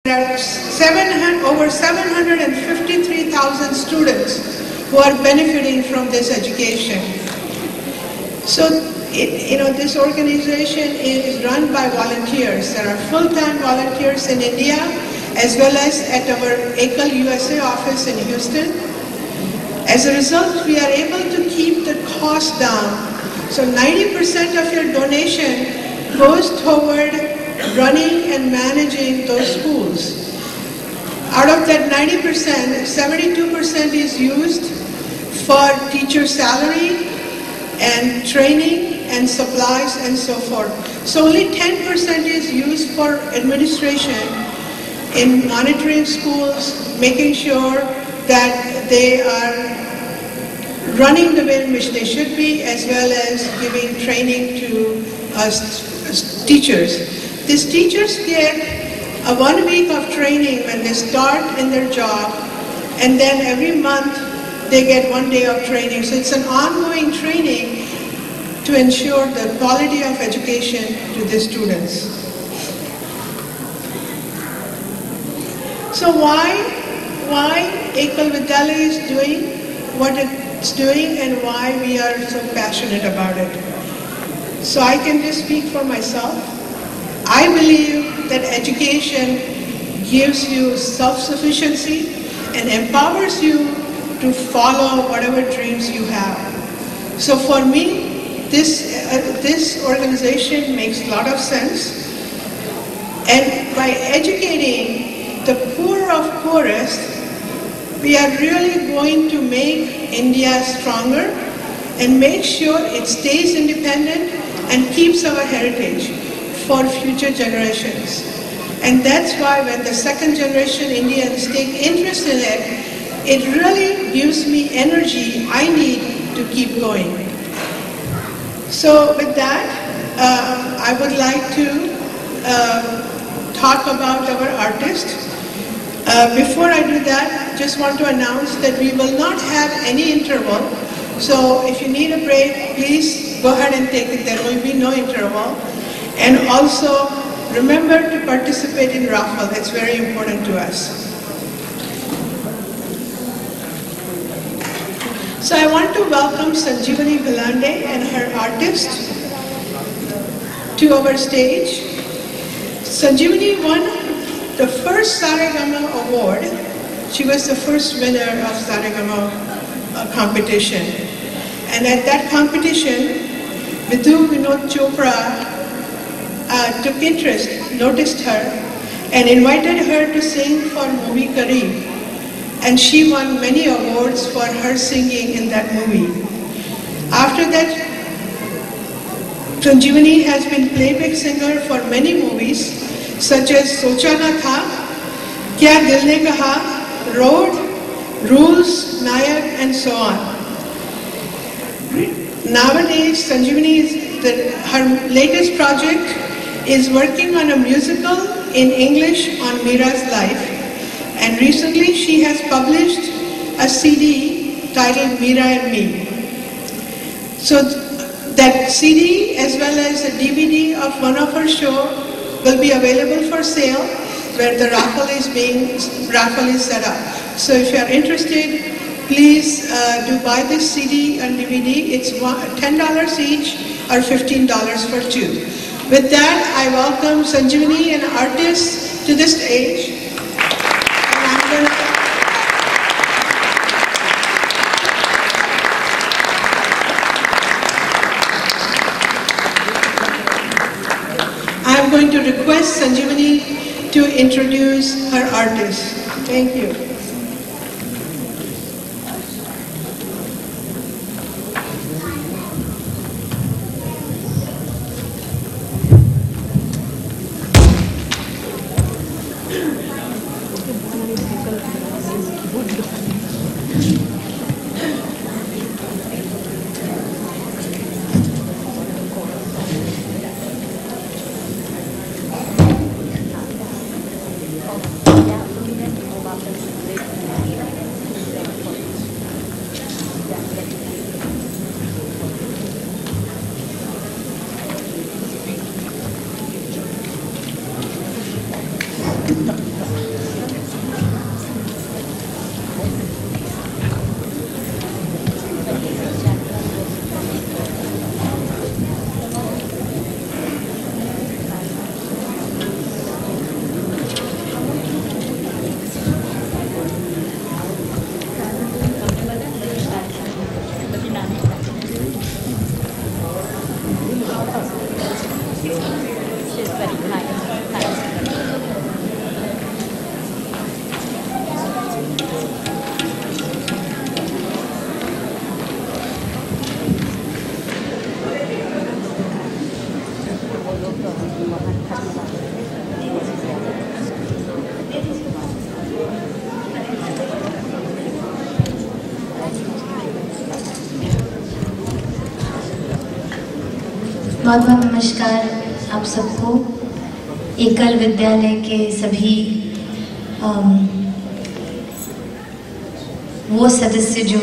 There are over 753,000 students who are benefiting from this education. So, this organization is run by volunteers. There are full-time volunteers in India as well as at our ACL USA office in Houston. As a result, we are able to keep the cost down. So 90% of your donation goes toward running and managing those schools. Out of that 90%, 72% is used for teacher salary and training and supplies and so forth. So only 10% is used for administration in monitoring schools, making sure that they are running the way in which they should be, as well as giving training to us teachers. These teachers get a 1 week of training when they start in their job, and then every month they get 1 day of training. So it's an ongoing training to ensure the quality of education to the students. So why Ekal Vidyalaya is doing what it's doing and why we are so passionate about it? So I can just speak for myself. I believe that education gives you self-sufficiency and empowers you to follow whatever dreams you have. So for me, this organization makes a lot of sense. And by educating the poor of poorest, we are really going to make India stronger and make sure it stays independent and keeps our heritage for future generations. And that's why when the second generation Indians take interest in it, it really gives me energy I need to keep going. So with that, I would like to talk about our artists. Before I do that, just want to announce that we will not have any interval. So if you need a break, please go ahead and take it. There will be no interval. And also, remember to participate in raffle. It's very important to us. So I want to welcome Sanjeevani Bhilande and her artist to our stage. Sanjeevani won the first Saregama award. She was the first winner of Saregama competition. And at that competition, Vidhu Vinod Chopra took interest, noticed her, and invited her to sing for movie Kareeb. And she won many awards for her singing in that movie. After that, Sanjeevani has been playback singer for many movies, such as Socha Na Tha, Kya Dil Ne Kaha, Road, Rules, Nayak, and so on. Nowadays, Sanjeevani, her latest project is working on a musical in English on Mira's life. And recently she has published a CD titled Mira and Me. So that CD as well as a DVD of one of her shows will be available for sale, where the raffle is set up. So if you are interested, please do buy this CD and DVD. It's $10 each or $15 for two. With that, I welcome Sanjeevani, an artist, to the stage. And I'm going to request Sanjeevani to introduce her artist. Thank you. बहुत बहुत नमस्कार आप सबको। एकल विद्यालय के सभी वो सदस्य जो